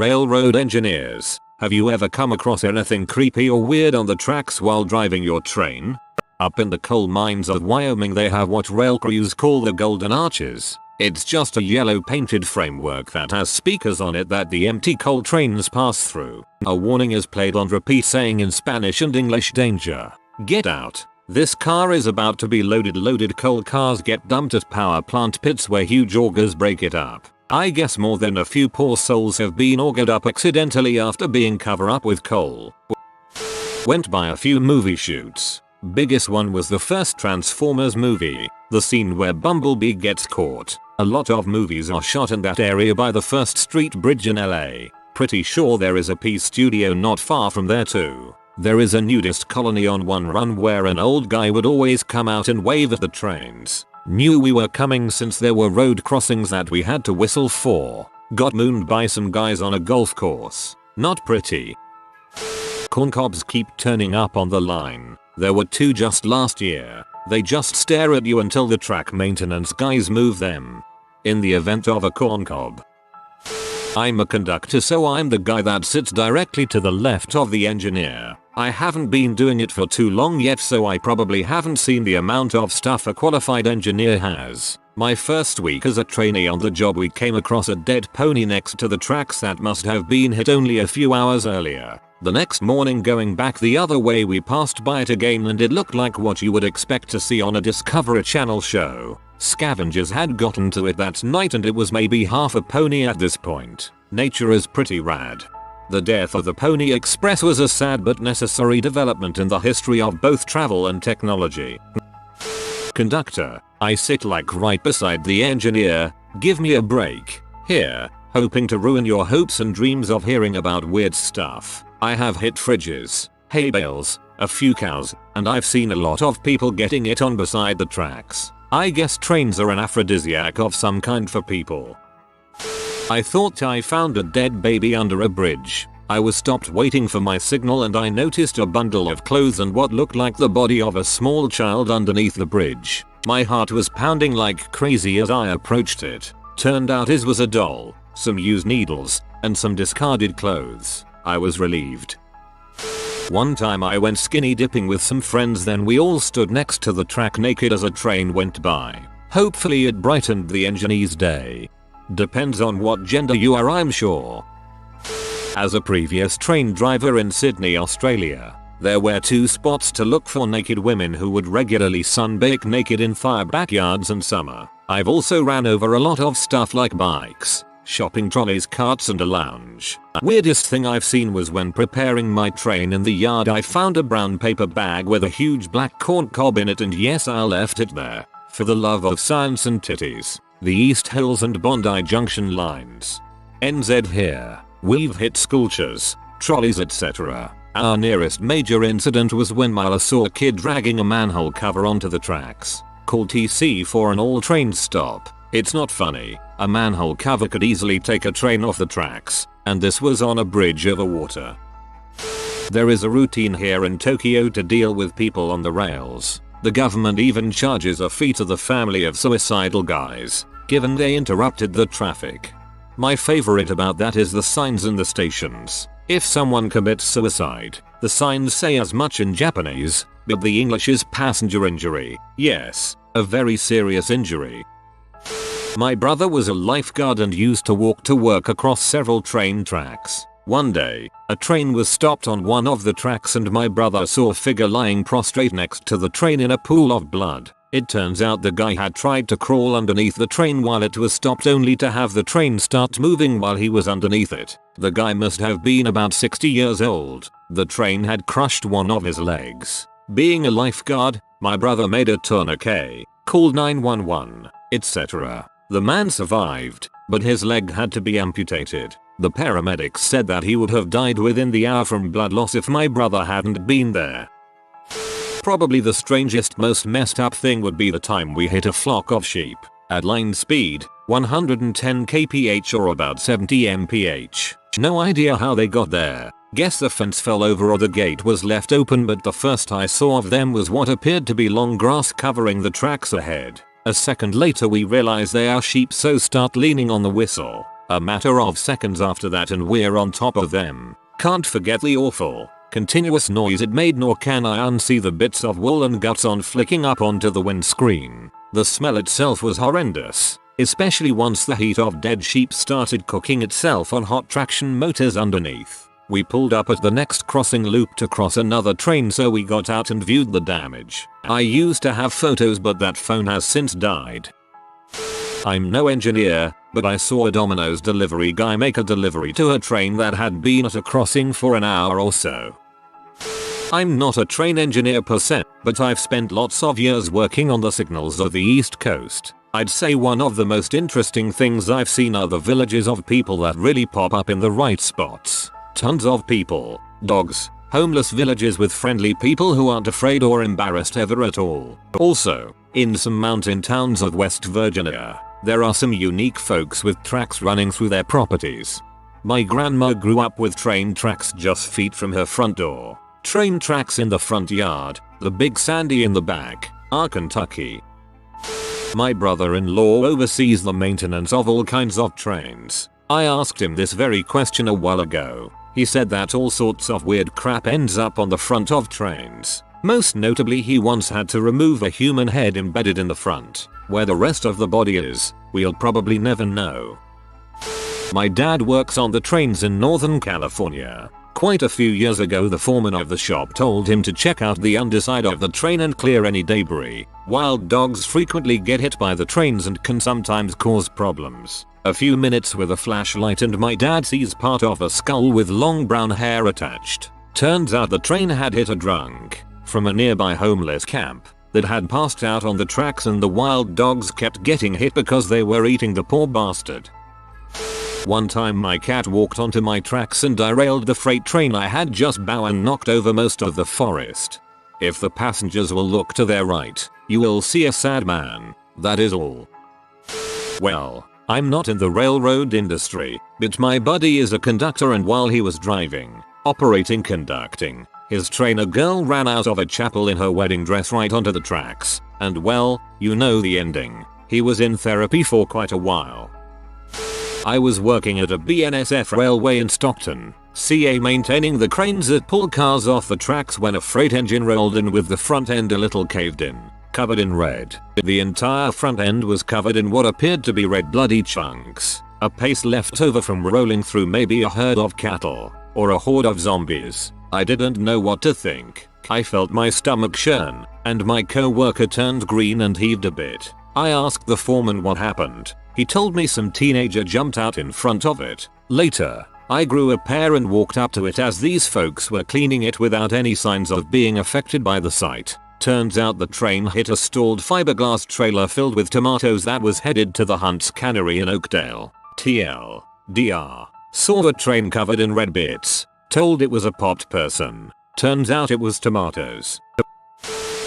Railroad engineers, have you ever come across anything creepy or weird on the tracks while driving your train? Up in the coal mines of Wyoming they have what rail crews call the Golden Arches. It's just a yellow painted framework that has speakers on it that the empty coal trains pass through. A warning is played on repeat saying in Spanish and English, danger. Get out. This car is about to be loaded. Loaded coal cars get dumped at power plant pits where huge augers break it up. I guess more than a few poor souls have been augured up accidentally after being covered up with coal. Went by a few movie shoots. Biggest one was the first Transformers movie, the scene where Bumblebee gets caught. A lot of movies are shot in that area by the First Street Bridge in LA. Pretty sure there is a P studio not far from there too. There is a nudist colony on one run where an old guy would always come out and wave at the trains. Knew we were coming since there were road crossings that we had to whistle for. Got mooned by some guys on a golf course. Not pretty. Corncobs keep turning up on the line. There were 2 just last year. They just stare at you until the track maintenance guys move them. In the event of a corncob. I'm a conductor, so I'm the guy that sits directly to the left of the engineer. I haven't been doing it for too long yet, so I probably haven't seen the amount of stuff a qualified engineer has. My first week as a trainee on the job we came across a dead pony next to the tracks that must have been hit only a few hours earlier. The next morning going back the other way we passed by it again and it looked like what you would expect to see on a Discovery Channel show. Scavengers had gotten to it that night and it was maybe half a pony at this point. Nature is pretty rad. The death of the Pony Express was a sad but necessary development in the history of both travel and technology. Conductor, I sit like right beside the engineer, give me a break. Here, hoping to ruin your hopes and dreams of hearing about weird stuff. I have hit fridges, hay bales, a few cows, and I've seen a lot of people getting it on beside the tracks. I guess trains are an aphrodisiac of some kind for people. I thought I found a dead baby under a bridge. I was stopped waiting for my signal and I noticed a bundle of clothes and what looked like the body of a small child underneath the bridge. My heart was pounding like crazy as I approached it. Turned out it was a doll, some used needles, and some discarded clothes. I was relieved. One time I went skinny dipping with some friends, then we all stood next to the track naked as a train went by. Hopefully it brightened the engineer's day. Depends on what gender you are, I'm sure. As a previous train driver in Sydney, Australia, there were 2 spots to look for naked women who would regularly sunbake naked in fire backyards in summer. I've also ran over a lot of stuff like bikes, shopping trolleys, carts and a lounge. Weirdest thing I've seen was when preparing my train in the yard I found a brown paper bag with a huge black corn cob in it, and yes, I left it there. For the love of science and titties. The East Hills and Bondi Junction lines. NZ here. We've hit sculptures, trolleys etc. Our nearest major incident was when Mila saw a kid dragging a manhole cover onto the tracks. Call TC for an all train stop. It's not funny. A manhole cover could easily take a train off the tracks, and this was on a bridge over water. There is a routine here in Tokyo to deal with people on the rails. The government even charges a fee to the family of suicidal guys, given they interrupted the traffic. My favorite about that is the signs in the stations. If someone commits suicide, the signs say as much in Japanese, but the English is passenger injury. Yes, a very serious injury. My brother was a lifeguard and used to walk to work across several train tracks. One day, a train was stopped on one of the tracks and my brother saw a figure lying prostrate next to the train in a pool of blood. It turns out the guy had tried to crawl underneath the train while it was stopped, only to have the train start moving while he was underneath it. The guy must have been about 60 years old. The train had crushed one of his legs. Being a lifeguard, my brother made a tourniquet, called 911, etc. The man survived, but his leg had to be amputated. The paramedics said that he would have died within the hour from blood loss if my brother hadn't been there. Probably the strangest, most messed up thing would be the time we hit a flock of sheep at line speed, 110 kph or about 70 mph. No idea how they got there. Guess the fence fell over or the gate was left open, but the first I saw of them was what appeared to be long grass covering the tracks ahead. A second later we realize they are sheep, so start leaning on the whistle. A matter of seconds after that and we're on top of them. Can't forget the awful, continuous noise it made, nor can I unsee the bits of wool and guts on flicking up onto the windscreen. The smell itself was horrendous, especially once the heat of dead sheep started cooking itself on hot traction motors underneath. We pulled up at the next crossing loop to cross another train, so we got out and viewed the damage. I used to have photos, but that phone has since died. I'm no engineer, but I saw a Domino's delivery guy make a delivery to a train that had been at a crossing for an hour or so. I'm not a train engineer per se, but I've spent lots of years working on the signals of the East Coast. I'd say one of the most interesting things I've seen are the villages of people that really pop up in the right spots. Tons of people, dogs, homeless villages with friendly people who aren't afraid or embarrassed ever at all. Also, in some mountain towns of West Virginia, there are some unique folks with tracks running through their properties. My grandma grew up with train tracks just feet from her front door. Train tracks in the front yard, the big sandy in the back, are Kentucky. My brother-in-law oversees the maintenance of all kinds of trains. I asked him this very question a while ago. He said that all sorts of weird crap ends up on the front of trains. Most notably, he once had to remove a human head embedded in the front. Where the rest of the body is, we'll probably never know. My dad works on the trains in Northern California. Quite a few years ago, the foreman of the shop told him to check out the underside of the train and clear any debris. Wild dogs frequently get hit by the trains and can sometimes cause problems. A few minutes with a flashlight and my dad sees part of a skull with long brown hair attached. Turns out the train had hit a drunk from a nearby homeless camp that had passed out on the tracks, and the wild dogs kept getting hit because they were eating the poor bastard. One time my cat walked onto my tracks and derailed the freight train I had just bow and knocked over most of the forest. If the passengers will look to their right, you will see a sad man. That is all. Well, I'm not in the railroad industry, but my buddy is a conductor, and while he was driving, conducting, his trainer girl ran out of a chapel in her wedding dress right onto the tracks, and well, you know the ending. He was in therapy for quite a while. I was working at a BNSF railway in Stockton, CA, maintaining the cranes that pull cars off the tracks when a freight engine rolled in with the front end a little caved in, covered in red. The entire front end was covered in what appeared to be red bloody chunks, a paste left over from rolling through maybe a herd of cattle, or a horde of zombies. I didn't know what to think. I felt my stomach churn, and my co-worker turned green and heaved a bit. I asked the foreman what happened. He told me some teenager jumped out in front of it. Later, I grew a pair and walked up to it as these folks were cleaning it without any signs of being affected by the sight. Turns out the train hit a stalled fiberglass trailer filled with tomatoes that was headed to the Hunt's Cannery in Oakdale. TLDR. Saw the train covered in red bits. Told it was a popped person. Turns out it was tomatoes.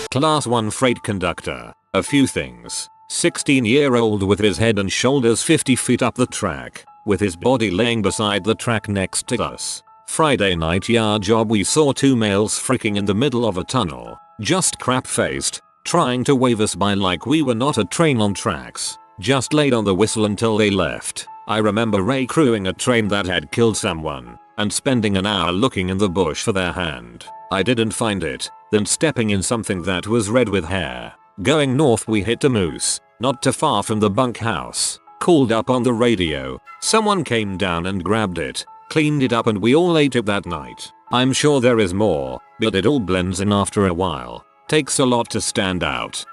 Class 1 freight conductor. A few things. 16-year-old with his head and shoulders 50 feet up the track, with his body laying beside the track next to us. Friday night yard job, we saw two males freaking in the middle of a tunnel, just crap-faced, trying to wave us by like we were not a train on tracks. Just laid on the whistle until they left. I remember recrewing a train that had killed someone, and spending an hour looking in the bush for their hand. I didn't find it, then stepping in something that was red with hair. Going north, we hit a moose, not too far from the bunkhouse. Called up on the radio. Someone came down and grabbed it, cleaned it up, and we all ate it that night. I'm sure there is more, but it all blends in after a while. Takes a lot to stand out.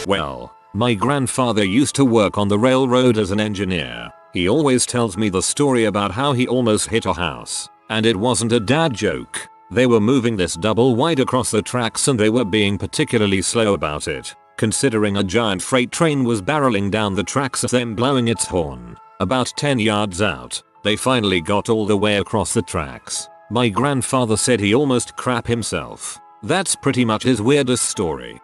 Well, my grandfather used to work on the railroad as an engineer. He always tells me the story about how he almost hit a house. And it wasn't a dad joke. They were moving this double wide across the tracks and they were being particularly slow about it, considering a giant freight train was barreling down the tracks and then blowing its horn. About 10 yards out, they finally got all the way across the tracks. My grandfather said he almost crap himself. That's pretty much his weirdest story.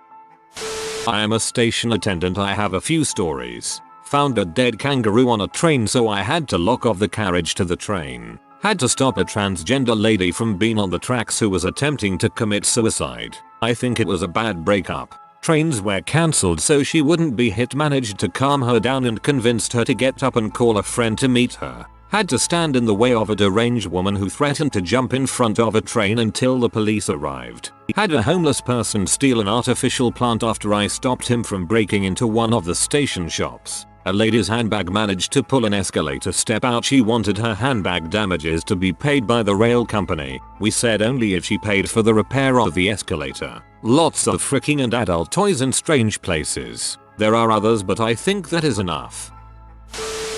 I am a station attendant. I have a few stories. Found a dead kangaroo on a train, so I had to lock off the carriage to the train. Had to stop a transgender lady from being on the tracks who was attempting to commit suicide. I think it was a bad breakup. Trains were cancelled so she wouldn't be hit. Managed to calm her down and convinced her to get up and call a friend to meet her. Had to stand in the way of a deranged woman who threatened to jump in front of a train until the police arrived. Had a homeless person steal an artificial plant after I stopped him from breaking into one of the station shops. A lady's handbag managed to pull an escalator step out. She wanted her handbag damages to be paid by the rail company. We said only if she paid for the repair of the escalator. Lots of freaking and adult toys in strange places. There are others, but I think that is enough.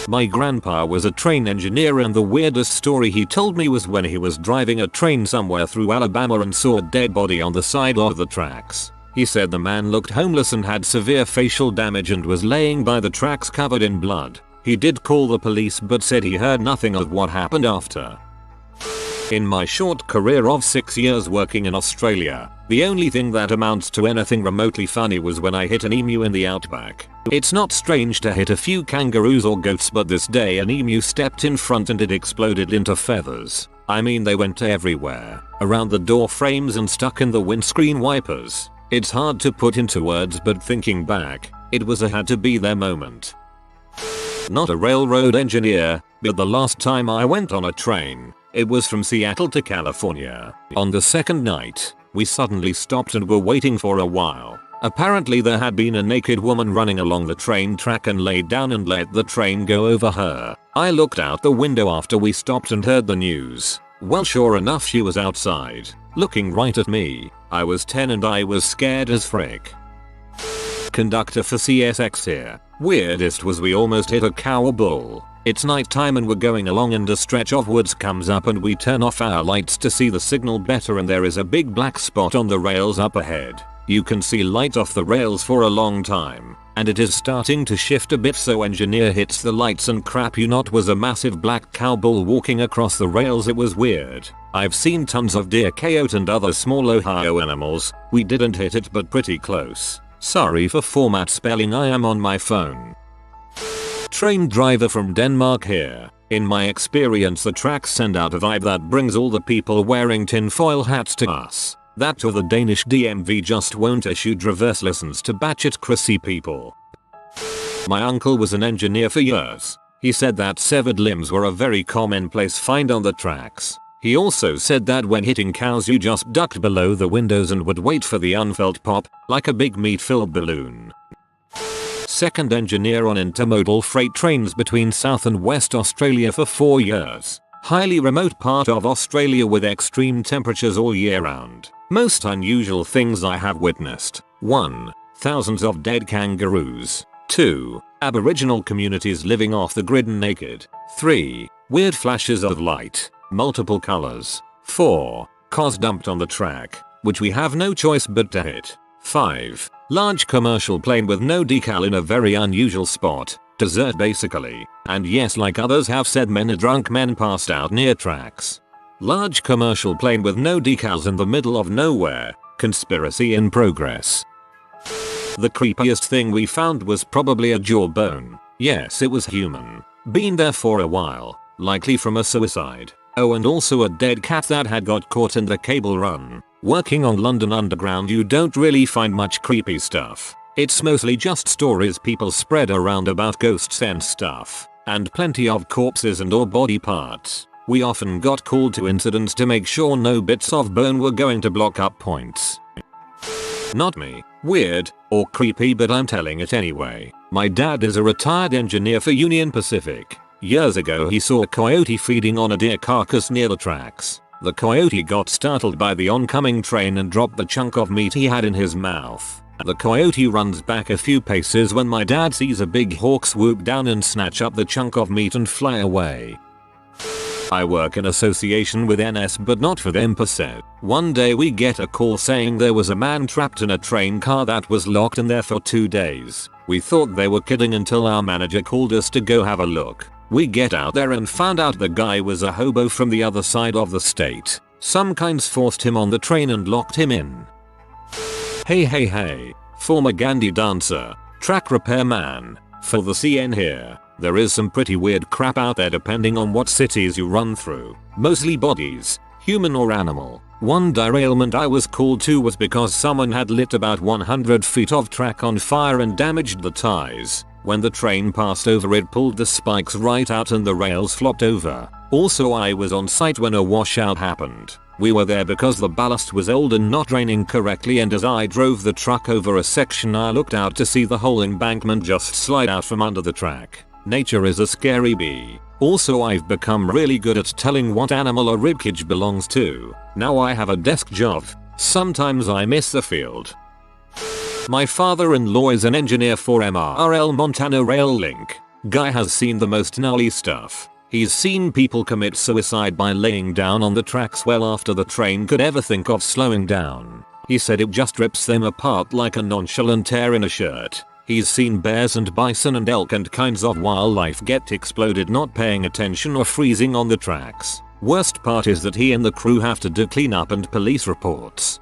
My grandpa was a train engineer, and the weirdest story he told me was when he was driving a train somewhere through Alabama and saw a dead body on the side of the tracks. He said the man looked homeless and had severe facial damage and was laying by the tracks covered in blood. He did call the police but said he heard nothing of what happened after. In my short career of 6 years working in Australia, the only thing that amounts to anything remotely funny was when I hit an emu in the outback. It's not strange to hit a few kangaroos or goats, but this day an emu stepped in front and it exploded into feathers. I mean, they went everywhere, around the door frames and stuck in the windscreen wipers. It's hard to put into words, but thinking back, it was a had to be there moment. Not a railroad engineer, but the last time I went on a train, it was from Seattle to California. On the second night, we suddenly stopped and were waiting for a while. Apparently there had been a naked woman running along the train track and laid down and let the train go over her. I looked out the window after we stopped and heard the news. Well, sure enough, she was outside, looking right at me. I was 10 and I was scared as frick. Conductor for CSX here. Weirdest was we almost hit a cow or bull. It's night time and we're going along and a stretch of woods comes up and we turn off our lights to see the signal better, and there is a big black spot on the rails up ahead. You can see light off the rails for a long time, and it is starting to shift a bit, so engineer hits the lights and crap you not was a massive black cow bull walking across the rails. It was weird. I've seen tons of deer, coyote and other small Ohio animals. We didn't hit it but pretty close. Sorry for format spelling, I am on my phone. Train driver from Denmark here. In my experience, the tracks send out a vibe that brings all the people wearing tinfoil hats to us. That or the Danish DMV just won't issue driver's lessons to batshit crazy people. My uncle was an engineer for years. He said that severed limbs were a very commonplace find on the tracks. He also said that when hitting cows you just ducked below the windows and would wait for the unfelt pop, like a big meat-filled balloon. Second engineer on intermodal freight trains between South and West Australia for 4 years. Highly remote part of Australia with extreme temperatures all year round. Most unusual things I have witnessed. 1. Thousands of dead kangaroos. 2. Aboriginal communities living off the grid and naked. 3. Weird flashes of light, multiple colors. 4. Cars dumped on the track, which we have no choice but to hit. 5. Large commercial plane with no decal in a very unusual spot. Desert basically. And yes, like others have said, many drunk men passed out near tracks. Large commercial plane with no decals in the middle of nowhere. Conspiracy in progress. The creepiest thing we found was probably a jawbone. Yes, it was human. Been there for a while. Likely from a suicide. Oh, and also a dead cat that had got caught in the cable run. Working on London Underground, you don't really find much creepy stuff. It's mostly just stories people spread around about ghosts and stuff. And plenty of corpses and or body parts. We often got called to incidents to make sure no bits of bone were going to block up points. Not me, weird, or creepy, but I'm telling it anyway. My dad is a retired engineer for Union Pacific. Years ago he saw a coyote feeding on a deer carcass near the tracks. The coyote got startled by the oncoming train and dropped the chunk of meat he had in his mouth. The coyote runs back a few paces when my dad sees a big hawk swoop down and snatch up the chunk of meat and fly away. I work in association with NS, but not for them per se. One day we get a call saying there was a man trapped in a train car that was locked in there for 2 days. We thought they were kidding until our manager called us to go have a look. We get out there and found out the guy was a hobo from the other side of the state. Some kinds forced him on the train and locked him in. Hey, former Gandhi dancer, track repairman, for the CN here. There is some pretty weird crap out there depending on what cities you run through. Mostly bodies, Human or animal? One derailment I was called to was because someone had lit about 100 feet of track on fire and damaged the ties. When the train passed over, it pulled the spikes right out and the rails flopped over. Also, I was on site when a washout happened. We were there because the ballast was old and not draining correctly, and as I drove the truck over a section I looked out to see the whole embankment just slide out from under the track. Nature is a scary bee. Also, I've become really good at telling what animal a ribcage belongs to. Now I have a desk job. Sometimes I miss the field. My father-in-law is an engineer for MRL Montana Rail Link. Guy has seen the most gnarly stuff. He's seen people commit suicide by laying down on the tracks well after the train could ever think of slowing down. He said it just rips them apart like a nonchalant tear in a shirt. He's seen bears and bison and elk and kinds of wildlife get exploded not paying attention or freezing on the tracks. Worst part is that he and the crew have to do cleanup and police reports.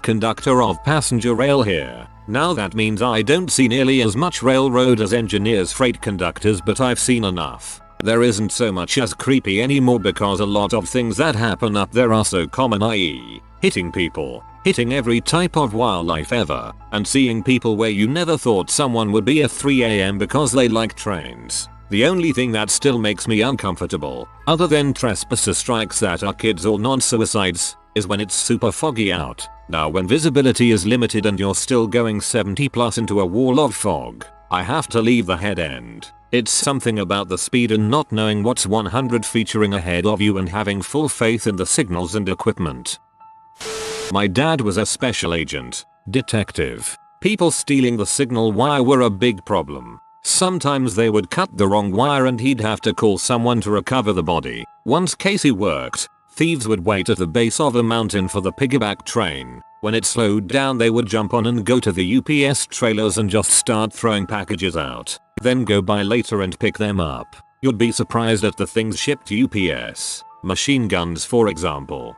Conductor of passenger rail here. Now that means I don't see nearly as much railroad as engineers freight conductors, but I've seen enough. There isn't so much as creepy anymore because a lot of things that happen up there are so common, i.e. hitting people, hitting every type of wildlife ever, and seeing people where you never thought someone would be at 3 AM because they like trains. The only thing that still makes me uncomfortable, other than trespasser strikes that are kids or non-suicides, is when it's super foggy out. Now when visibility is limited and you're still going 70 plus into a wall of fog, I have to leave the head end. It's something about the speed and not knowing what's 100 featuring ahead of you and having full faith in the signals and equipment. My dad was a special agent, detective. People stealing the signal wire were a big problem. Sometimes they would cut the wrong wire and he'd have to call someone to recover the body. Once Casey worked, thieves would wait at the base of a mountain for the piggyback train. When it slowed down, they would jump on and go to the UPS trailers and just start throwing packages out. Then go by later and pick them up. You'd be surprised at the things shipped UPS. Machine guns, for example.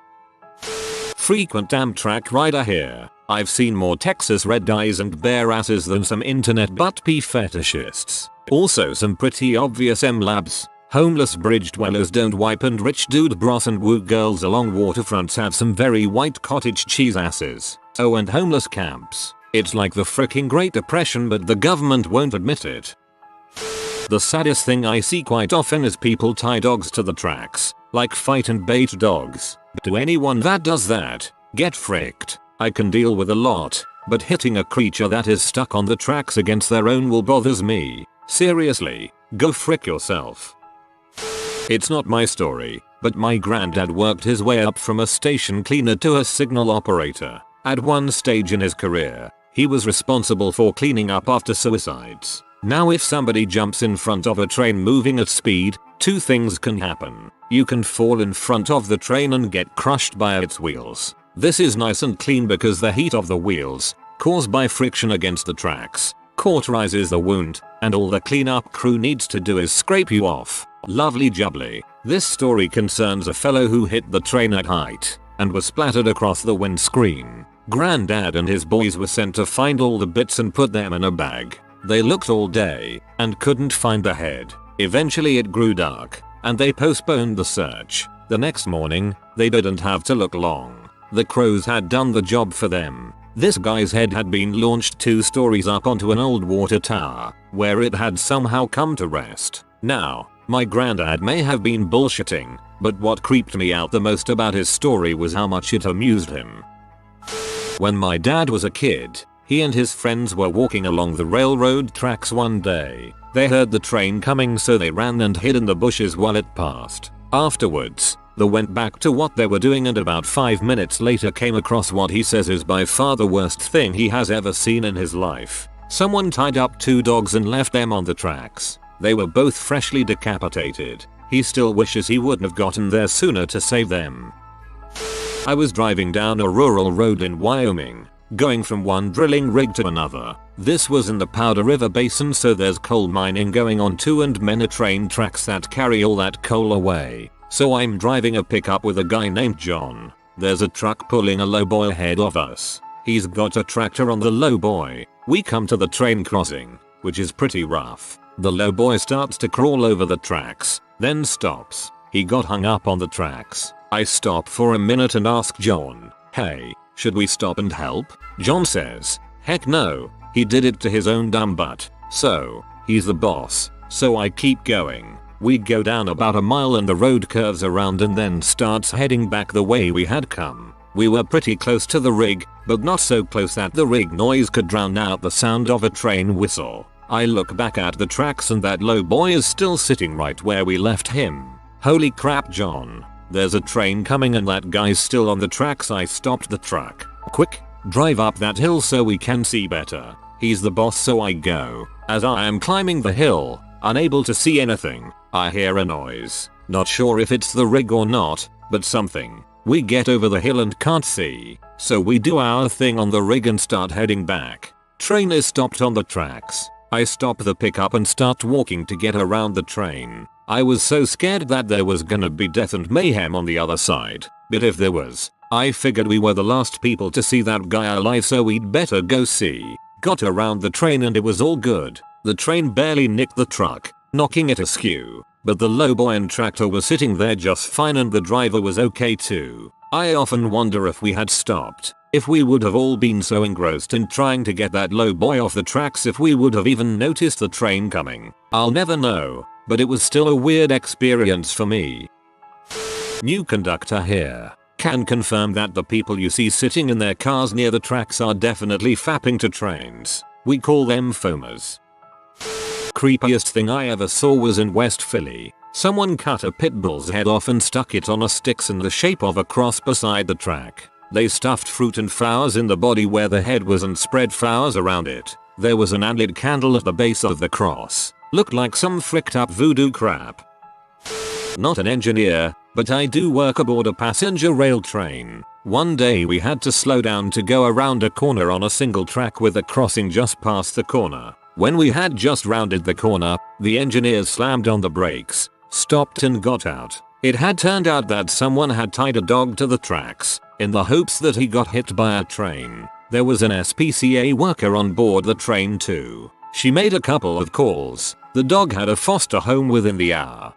Frequent Amtrak rider here. I've seen more Texas red eyes and bare asses than some internet butt pee fetishists. Also some pretty obvious M-labs. Homeless bridge dwellers don't wipe, and rich dude bros and woo girls along waterfronts have some very white cottage cheese asses. Oh, and homeless camps. It's like the fricking Great Depression, but the government won't admit it. The saddest thing I see quite often is people tie dogs to the tracks, like fight and bait dogs. To anyone that does that, get fricked. I can deal with a lot, but hitting a creature that is stuck on the tracks against their own will bothers me. Seriously, go frick yourself. It's not my story, but my granddad worked his way up from a station cleaner to a signal operator. At one stage in his career, he was responsible for cleaning up after suicides. Now if somebody jumps in front of a train moving at speed, two things can happen. You can fall in front of the train and get crushed by its wheels. This is nice and clean because the heat of the wheels, caused by friction against the tracks, cauterizes the wound, and all the cleanup crew needs to do is scrape you off. Lovely jubbly. This story concerns a fellow who hit the train at height and was splattered across the windscreen. Granddad and his boys were sent to find all the bits and put them in a bag. They looked all day and couldn't find the head. Eventually it grew dark and they postponed the search. The next morning, they didn't have to look long. The crows had done the job for them. This guy's head had been launched 2 stories up onto an old water tower, where it had somehow come to rest. Now, my granddad may have been bullshitting, but what creeped me out the most about his story was how much it amused him. When my dad was a kid, he and his friends were walking along the railroad tracks one day. They heard the train coming, so they ran and hid in the bushes while it passed. Afterwards, they went back to what they were doing, and about 5 minutes later came across what he says is by far the worst thing he has ever seen in his life. Someone tied up 2 dogs and left them on the tracks. They were both freshly decapitated. He still wishes he would have gotten there sooner to save them. I was driving down a rural road in Wyoming, going from one drilling rig to another. This was in the Powder River Basin, so there's coal mining going on too, and many train tracks that carry all that coal away. So I'm driving a pickup with a guy named John. There's a truck pulling a lowboy ahead of us. He's got a tractor on the lowboy. We come to the train crossing, which is pretty rough. The lowboy starts to crawl over the tracks, then stops. He got hung up on the tracks. I stop for a minute and ask John, "Hey, should we stop and help?" John says, "Heck no, he did it to his own dumb butt. So, he's the boss." So I keep going. We go down about a mile and the road curves around and then starts heading back the way we had come. We were pretty close to the rig, but not so close that the rig noise could drown out the sound of a train whistle. I look back at the tracks and that low boy is still sitting right where we left him. Holy crap, John. There's a train coming and that guy's still on the tracks. I stopped the truck. Quick, drive up that hill so we can see better. He's the boss, so I go. As I am climbing the hill, unable to see anything, I hear a noise. Not sure if it's the rig or not, but something. We get over the hill and can't see, so we do our thing on the rig and start heading back. Train is stopped on the tracks. I stop the pickup and start walking to get around the train. I was so scared that there was gonna be death and mayhem on the other side, but if there was, I figured we were the last people to see that guy alive, so we'd better go see. Got around the train and it was all good. The train barely nicked the truck, knocking it askew, but the lowboy and tractor were sitting there just fine and the driver was okay too. I often wonder if we had stopped, if we would have all been so engrossed in trying to get that lowboy off the tracks, if we would have even noticed the train coming. I'll never know, but it was still a weird experience for me. New conductor here. Can confirm that the people you see sitting in their cars near the tracks are definitely fapping to trains. We call them foamers. Creepiest thing I ever saw was in West Philly. Someone cut a pit bull's head off and stuck it on a sticks in the shape of a cross beside the track. They stuffed fruit and flowers in the body where the head was and spread flowers around it. There was an unlit candle at the base of the cross. Looked like some fricked up voodoo crap. Not an engineer, but I do work aboard a passenger rail train. One day we had to slow down to go around a corner on a single track with a crossing just past the corner. When we had just rounded the corner, the engineers slammed on the brakes, stopped and got out. It had turned out that someone had tied a dog to the tracks, in the hopes that he got hit by a train. There was an SPCA worker on board the train too. She made a couple of calls. The dog had a foster home within the hour.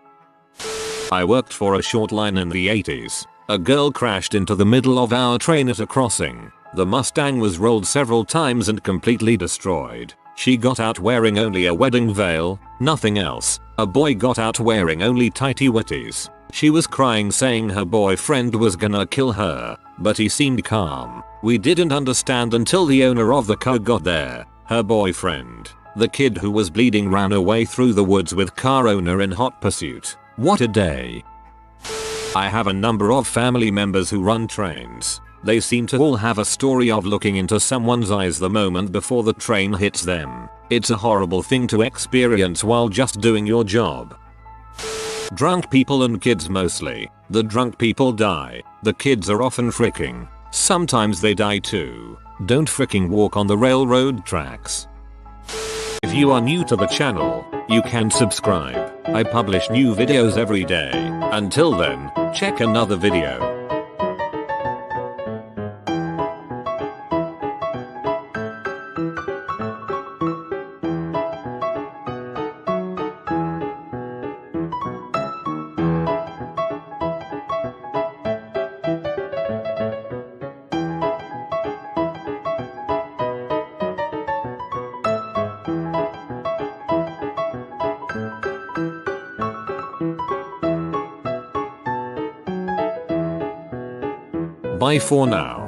I worked for a short line in the 80s. A girl crashed into the middle of our train at a crossing. The Mustang was rolled several times and completely destroyed. She got out wearing only a wedding veil, nothing else. A boy got out wearing only tighty whities. She was crying saying her boyfriend was gonna kill her, but he seemed calm. We didn't understand until the owner of the car got there. Her boyfriend, the kid who was bleeding, ran away through the woods with car owner in hot pursuit. What a day. I have a number of family members who run trains. They seem to all have a story of looking into someone's eyes the moment before the train hits them. It's a horrible thing to experience while just doing your job. Drunk people and kids mostly. The drunk people die. The kids are often fricking. Sometimes they die too. Don't fricking walk on the railroad tracks. If you are new to the channel, you can subscribe. I publish new videos every day. Until then, check another video. Bye for now.